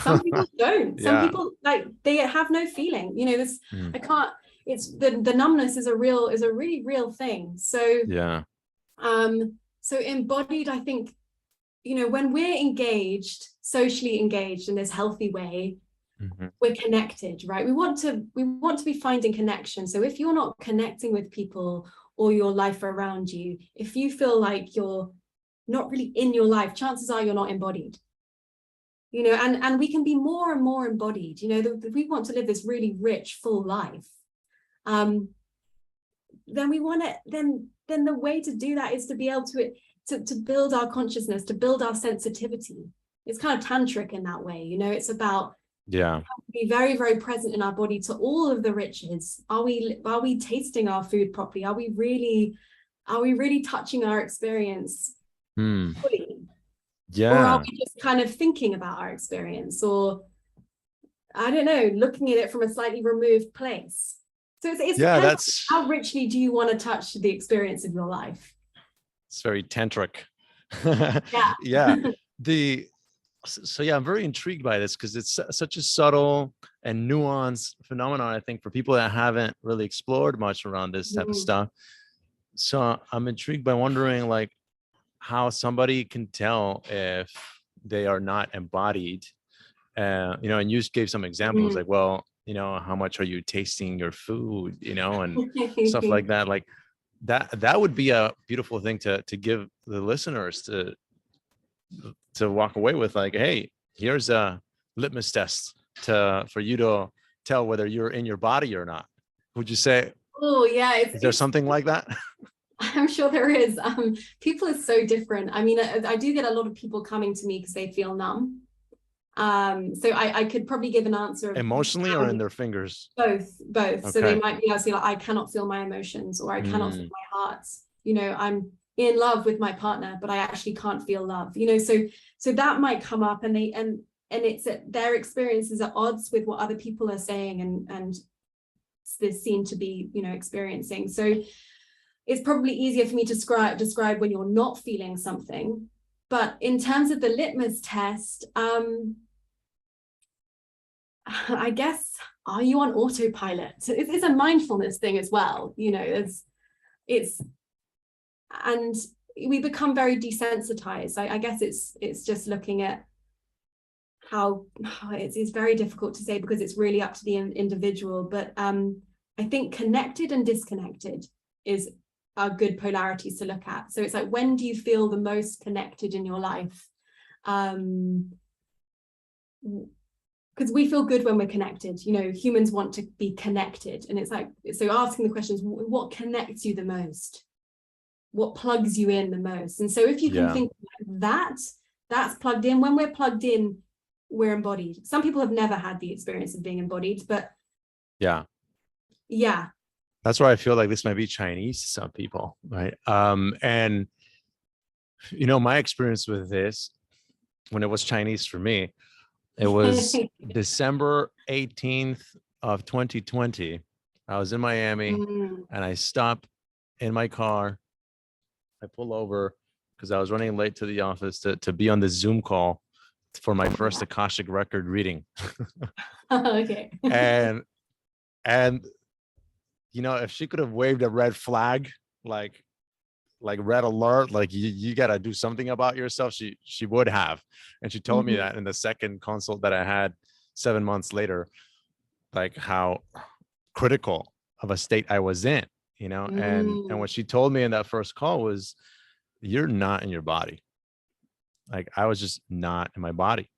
Some people don't. Some Yeah. people, like, they have no feeling. This, Mm. I can't, it's the numbness is a really real thing. So Yeah. Embodied, I think, when we're engaged, socially engaged in this healthy way, Mhm. we're connected, right? We want to be finding connection. So if you're not connecting with people or your life around you, if you feel like you're not really in your life, chances are you're not embodied. And we can be more and more embodied. We want to live this really rich, full life. Then we want to then the way to do that is to be able to build our consciousness, to build our sensitivity. It's kind of tantric in that way. It's about be very, very present in our body to all of the riches. Are we tasting our food properly? Are we really touching our experience fully? Or are we just kind of thinking about our experience, or I don't know, looking at it from a slightly removed place? So it's that's how richly do you want to touch the experience of your life? it's very tantric. Yeah. So I'm very intrigued by this because it's such a subtle and nuanced phenomenon, I think, for people that haven't really explored much around this type of stuff. So I'm intrigued by wondering, like, how somebody can tell if they are not embodied. And you gave some examples, like, well, how much are you tasting your food, and stuff like that. Like that would be a beautiful thing to give the listeners to walk away with, like, hey, here's a litmus test for you to tell whether you're in your body or not. Would you say? Oh yeah, is there something like that? I'm sure there is. People are so different. I mean, I do get a lot of people coming to me because they feel numb. So I could probably give an answer of Emotionally or in their fingers? Both. Okay. So they might be asking, like, I cannot feel my emotions, or I cannot feel my heart. I'm in love with my partner, but I actually can't feel love. So that might come up, and it's that their experience is at odds with what other people are saying, and they're seen to be, experiencing. So it's probably easier for me to describe when you're not feeling something. But in terms of the litmus test, I guess, are you on autopilot? It's a mindfulness thing as well. And we become very desensitized. I guess it's just looking at how it's very difficult to say, because it's really up to the individual. But I think connected and disconnected is are good polarities to look at. So it's like, when do you feel the most connected in your life? Because we feel good when we're connected. Humans want to be connected, and it's like, so asking the questions, what connects you the most? What plugs you in the most? And so if you can think that's plugged in. When we're plugged in, we're embodied. Some people have never had the experience of being embodied, but yeah, that's where I feel like this might be Chinese to some people, right? And my experience with this, when it was Chinese for me, it was December 18th of 2020. I was in Miami, and I stopped in my car. I pull over because I was running late to the office to be on the Zoom call for my first Akashic record reading. Okay. And if she could have waved a red flag, like red alert, like you got to do something about yourself, she would have. And she told me that in the second consult that I had 7 months later, like how critical of a state I was in, and what she told me in that first call was, you're not in your body. Like, I was just not in my body.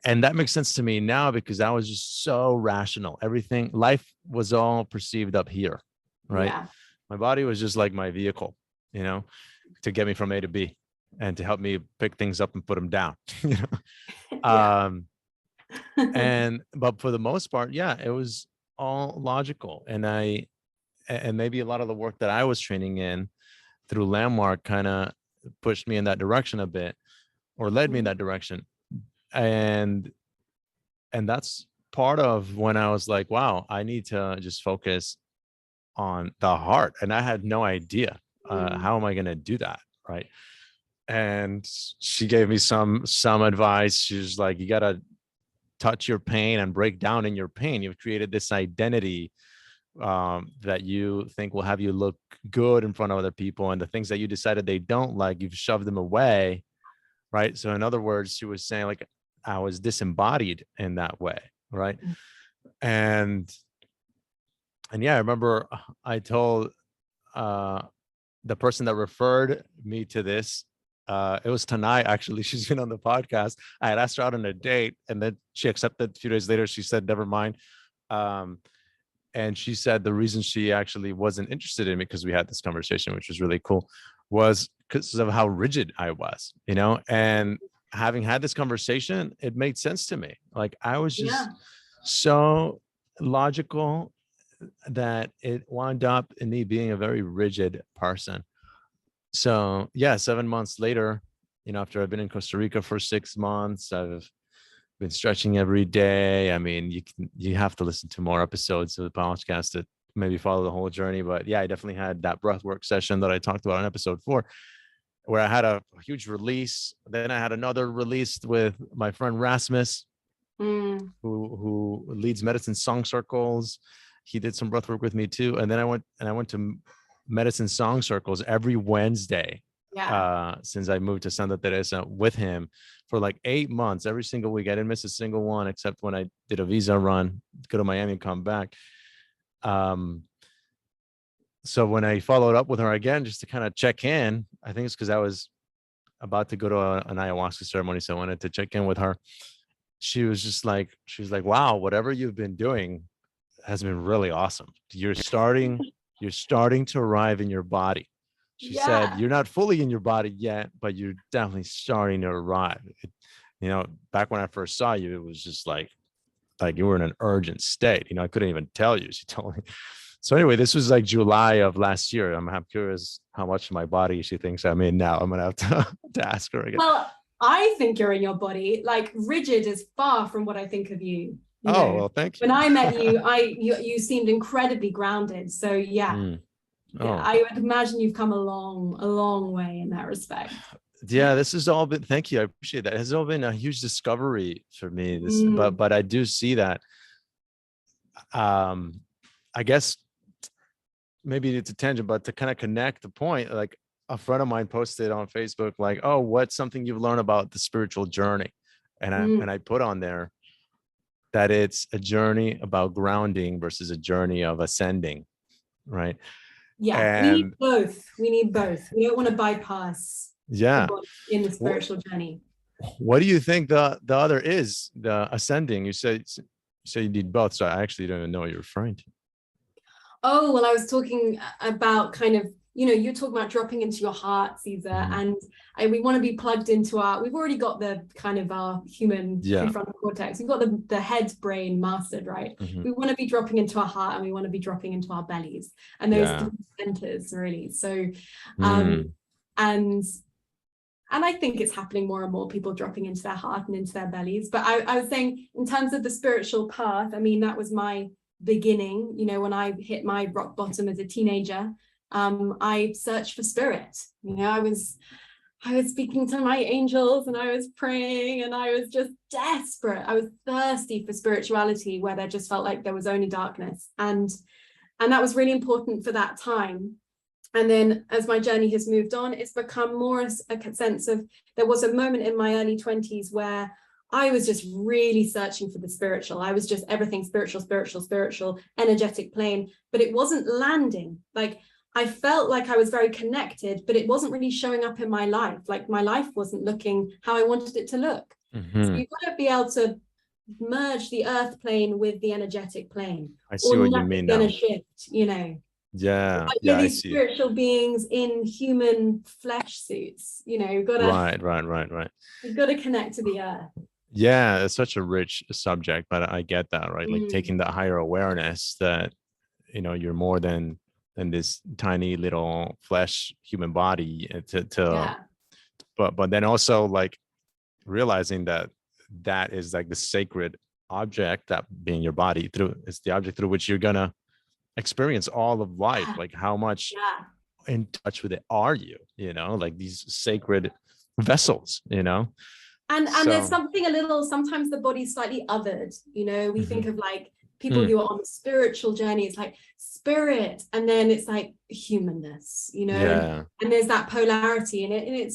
And that makes sense to me now, because I was just so rational. Everything, life was all perceived up here, right? Yeah. My body was just like my vehicle, to get me from A to B, and to help me pick things up and put them down. But for the most part, it was all logical. And maybe a lot of the work that I was training in through Landmark kind of pushed me in that direction a bit, or led me in that direction. And that's part of when I was like, wow, I need to just focus on the heart. And I had no idea, how am I going to do that? Right. And she gave me some advice. She was like, you got to touch your pain and break down in your pain. You've created this identity that you think will have you look good in front of other people, and the things that you decided they don't like, you've shoved them away. Right. So in other words, she was saying, like, I was disembodied in that way, right? And yeah, I remember I told the person that referred me to this, it was Tanai, actually. She's been on the podcast. I had asked her out on a date, and then she accepted. A few days later, she said, never mind. And she said the reason she actually wasn't interested in me, because we had this conversation, which was really cool, was because of how rigid I was, and having had this conversation, it made sense to me. Like, I was just so logical that it wound up in me being a very rigid person. So yeah, 7 months later, after I've been in Costa Rica for 6 months, I've been stretching every day. I mean, you have to listen to more episodes of the podcast to maybe follow the whole journey. But yeah, I definitely had that breathwork session that I talked about in episode 4, where I had a huge release. Then I had another release with my friend Rasmus, who leads medicine song circles. He did some breathwork with me too. And then I went to medicine song circles every Wednesday. Since I moved to Santa Teresa with him for like 8 months, every single week. I didn't miss a single one, except when I did a visa run, go to Miami and come back. So when I followed up with her again, just to kind of check in, I think it's because I was about to go to an ayahuasca ceremony. So I wanted to check in with her. She was like, wow, whatever you've been doing has been really awesome. You're starting to arrive in your body. She said, you're not fully in your body yet, but you're definitely starting to arrive. Back when I first saw you, it was just like you were in an urgent state. I couldn't even tell you. She told me. So anyway, this was like July of last year. I'm curious how much of my body she thinks I'm in now. I'm going to have to ask her again. Well, I think you're in your body. Like, rigid is far from what I think of you. Well, thank you. When I met you, you seemed incredibly grounded. So yeah. I would imagine you've come a long way in that respect. Yeah, this has all been, thank you. I appreciate that. It has all been a huge discovery for me. But I do see that. I guess maybe it's a tangent, but to kind of connect the point, like a friend of mine posted on Facebook, like, oh, what's something you've learned about the spiritual journey? And I put on there that it's a journey about grounding versus a journey of ascending, right? Yeah, we need both. We don't want to bypass the body in the spiritual journey. What do you think the other is, the ascending? You say you need both, so I actually don't even know what you're referring to. Oh, well, I was talking about kind of, you're talking about dropping into your heart, Caesar, and we want to be plugged into we've already got the kind of our human prefrontal cortex. We've got the head brain mastered, right? We want to be dropping into our heart, and we want to be dropping into our bellies, and those three centers, really. So, and I think it's happening more and more, people dropping into their heart and into their bellies. But I was saying, in terms of the spiritual path, I mean, that was my beginning. When I hit my rock bottom as a teenager, I searched for spirit. I was speaking to my angels, and I was praying, and I was just desperate. I was thirsty for spirituality where there just felt like there was only darkness, and that was really important for that time. And then as my journey has moved on, it's become more a sense of, there was a moment in my early 20s where I was just really searching for the spiritual. I was just everything spiritual, energetic plane, but it wasn't landing. Like, I felt like I was very connected, but it wasn't really showing up in my life. Like, my life wasn't looking how I wanted it to look. So you've got to be able to merge the earth plane with the energetic plane. I see what you mean now. Gonna shift, Yeah, like, I these see. spiritual beings in human flesh suits. You've got to right. You've got to connect to the earth. Yeah, it's such a rich subject, but I get that, right? Like taking that higher awareness that you're more than this tiny little flesh human body but then also like realizing that is like the sacred object, that being your body, it's the object through which you're gonna experience all of life. Like, how much in touch with it are you, like these sacred vessels, and there's something a little, sometimes the body's slightly othered, we think of like people who are on the spiritual journey, it's like spirit, and then it's like humanness, and there's that polarity in it,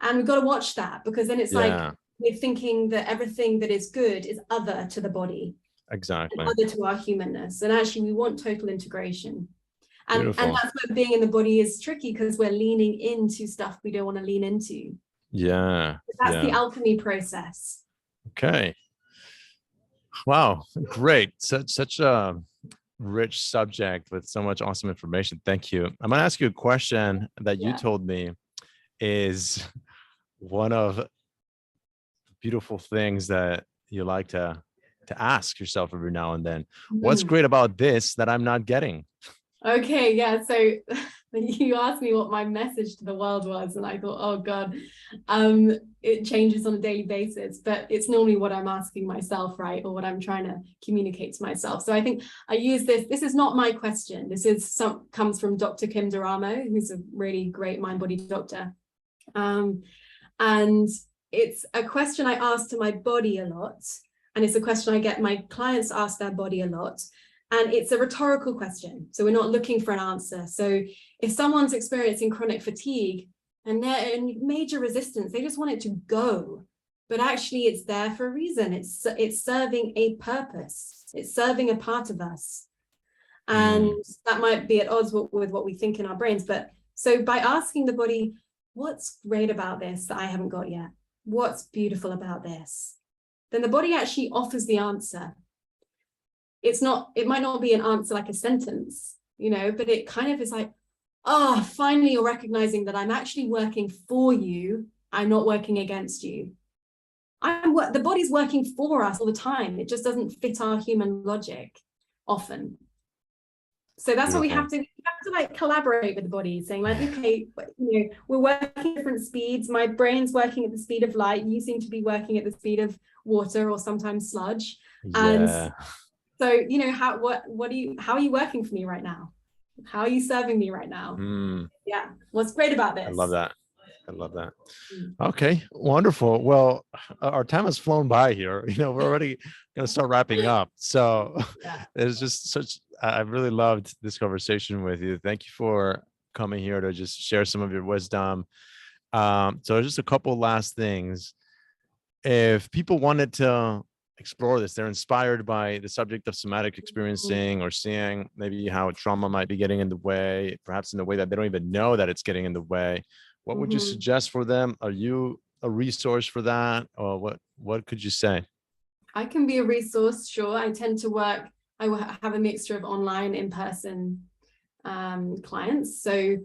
and we've got to watch that, because then it's like we're thinking that everything that is good is other to the body, Exactly. and other to our humanness. And actually, we want total integration. And Beautiful. that's where being in the body is tricky, because we're leaning into stuff we don't want to lean into. Yeah. That's the alchemy process. Okay. Wow. Great. Such a rich subject with so much awesome information. Thank you. I'm going to ask you a question that you told me is one of the beautiful things that you like to ask yourself every now and then. What's great about this that I'm not getting? Okay, yeah. So you asked me what my message to the world was, and I thought, oh God, it changes on a daily basis, but it's normally what I'm asking myself, right? Or what I'm trying to communicate to myself. So I think I use this. This is not my question. This is comes from Dr. Kim Duramo, who's a really great mind-body doctor. And it's a question I ask to my body a lot. And it's a question I get my clients ask their body a lot. And it's a rhetorical question. So we're not looking for an answer. So if someone's experiencing chronic fatigue and they're in major resistance, they just want it to go. But actually it's there for a reason. It's serving a purpose. It's serving a part of us. And that might be at odds with what we think in our brains. But so by asking the body, what's great about this that I haven't got yet? What's beautiful about this? Then the body actually offers the answer. It might not be an answer like a sentence, but it kind of is like, oh, finally you're recognizing that I'm actually working for you. I'm not working against you. The body's working for us all the time. It just doesn't fit our human logic often. So that's what we have to like collaborate with the body, saying like, okay, we're working at different speeds. My brain's working at the speed of light. You seem to be working at the speed of water or sometimes sludge. And so, how are you working for me right now? How are you serving me right now? Yeah. What's great about this? I love that. Okay, wonderful. Well, our time has flown by here. We're already going to start wrapping up. So it's just I really loved this conversation with you. Thank you for coming here to just share some of your wisdom. So just a couple last things. If people wanted to explore this, they're inspired by the subject of somatic experiencing or seeing maybe how trauma might be getting in the way, perhaps in the way that they don't even know that it's getting in the way. What would you suggest for them? Are you a resource for that? Or what could you say? I can be a resource, sure. I tend to work, I have a mixture of online, in-person clients. So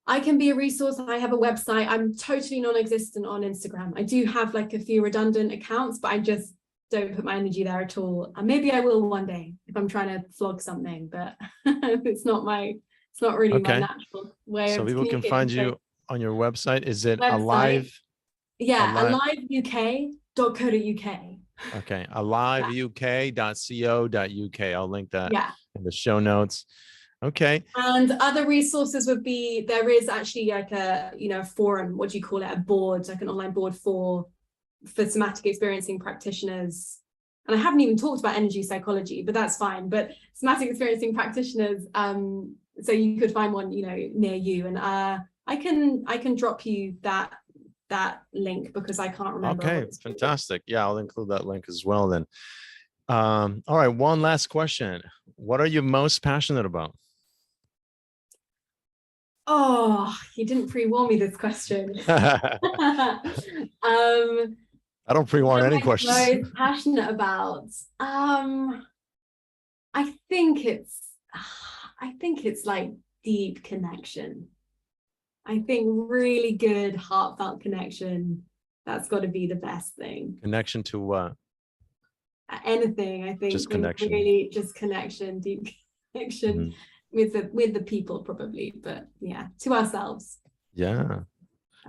I can be a resource. I have a website. I'm totally non-existent on Instagram. I do have like a few redundant accounts, but I just don't put my energy there at all. And maybe I will one day if I'm trying to flog something, but it's not really my natural way. So people can find you on your website. Is it Alive? Yeah, aliveuk.co.uk. Okay, aliveuk.co.uk. I'll link that in the show notes. Okay. And other resources would be, there is actually like a forum, what do you call it, a board, like an online board for somatic experiencing practitioners. And I haven't even talked about energy psychology, but that's fine. But somatic experiencing practitioners, so you could find one near you, and I can drop you that link because I can't remember. Okay, fantastic. Yeah, I'll include that link as well then. All right, one last question. What are you most passionate about? Oh, you didn't pre-warn me this question. I don't pre-warn any questions. What am I most passionate about? I think it's like deep connection. I think really good heartfelt connection. That's got to be the best thing. Connection to what? Anything. I think just connection. Really just connection, deep connection with the people probably, but yeah, to ourselves. Yeah.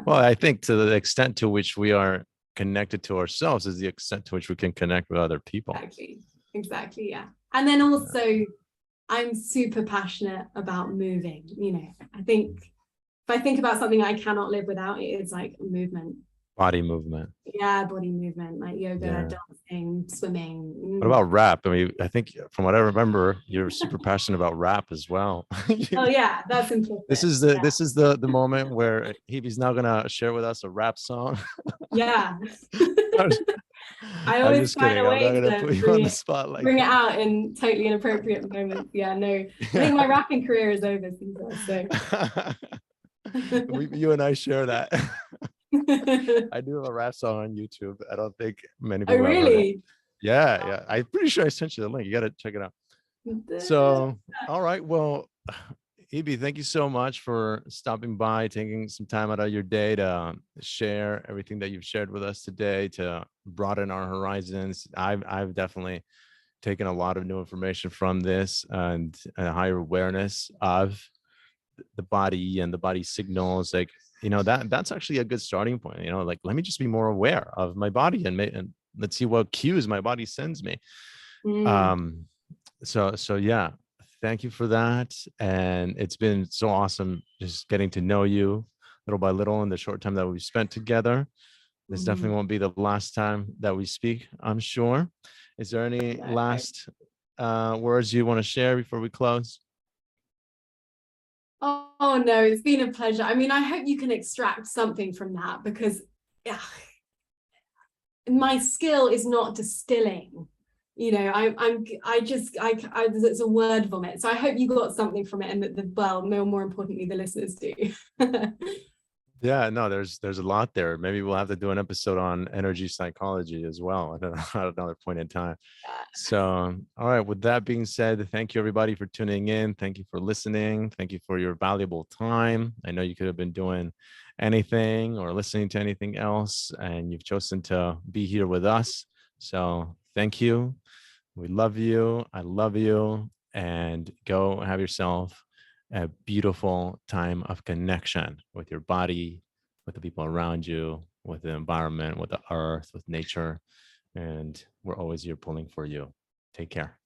Well, I think to the extent to which we are connected to ourselves is the extent to which we can connect with other people. Exactly. Yeah. And then also I'm super passionate about moving. I think if I think about something I cannot live without, it is like movement. Body movement. Yeah, body movement, like yoga, dancing, swimming. What about rap? I mean, I think from what I remember, you're super passionate about rap as well. Oh yeah, that's This implicit. is the Yeah. this is the moment where Hebe's now gonna share with us a rap song. Yeah. I'm I I'm always just find kidding. a I'm not way gonna to put you on the spot like bring it that. out in totally inappropriate moments. Yeah, no. I think my rapping career is over, Caesar, so You and I share that. I do have a rap song on YouTube. I don't think many Oh people have heard it. really? Yeah, yeah. I'm pretty sure I sent you the link. You got to check it out. So, all right. Well, Hebe, thank you so much for stopping by, taking some time out of your day to share everything that you've shared with us today to broaden our horizons. I've definitely taken a lot of new information from this and a higher awareness of the body and the body signals. Like, that's actually a good starting point. Like, let me just be more aware of my body and let's see what cues my body sends me. Mm. Um, so yeah, thank you for that. And it's been so awesome just getting to know you little by little in the short time that we've spent together. This definitely won't be the last time that we speak, I'm sure. Is there any last words you want to share before we close? Oh no, it's been a pleasure. I mean, I hope you can extract something from that, because yeah, my skill is not distilling. It's a word vomit. So I hope you got something from it, and that more importantly, the listeners do. Yeah, no, there's a lot there. Maybe we'll have to do an episode on energy psychology as well at another point in time. So, all right, with that being said, thank you everybody for tuning in. Thank you for listening. Thank you for your valuable time. I know you could have been doing anything or listening to anything else, and you've chosen to be here with us. So, thank you. We love you. I love you. And go have yourself a beautiful time of connection with your body, with the people around you, with the environment, with the earth, with nature. And we're always here pulling for you. Take care.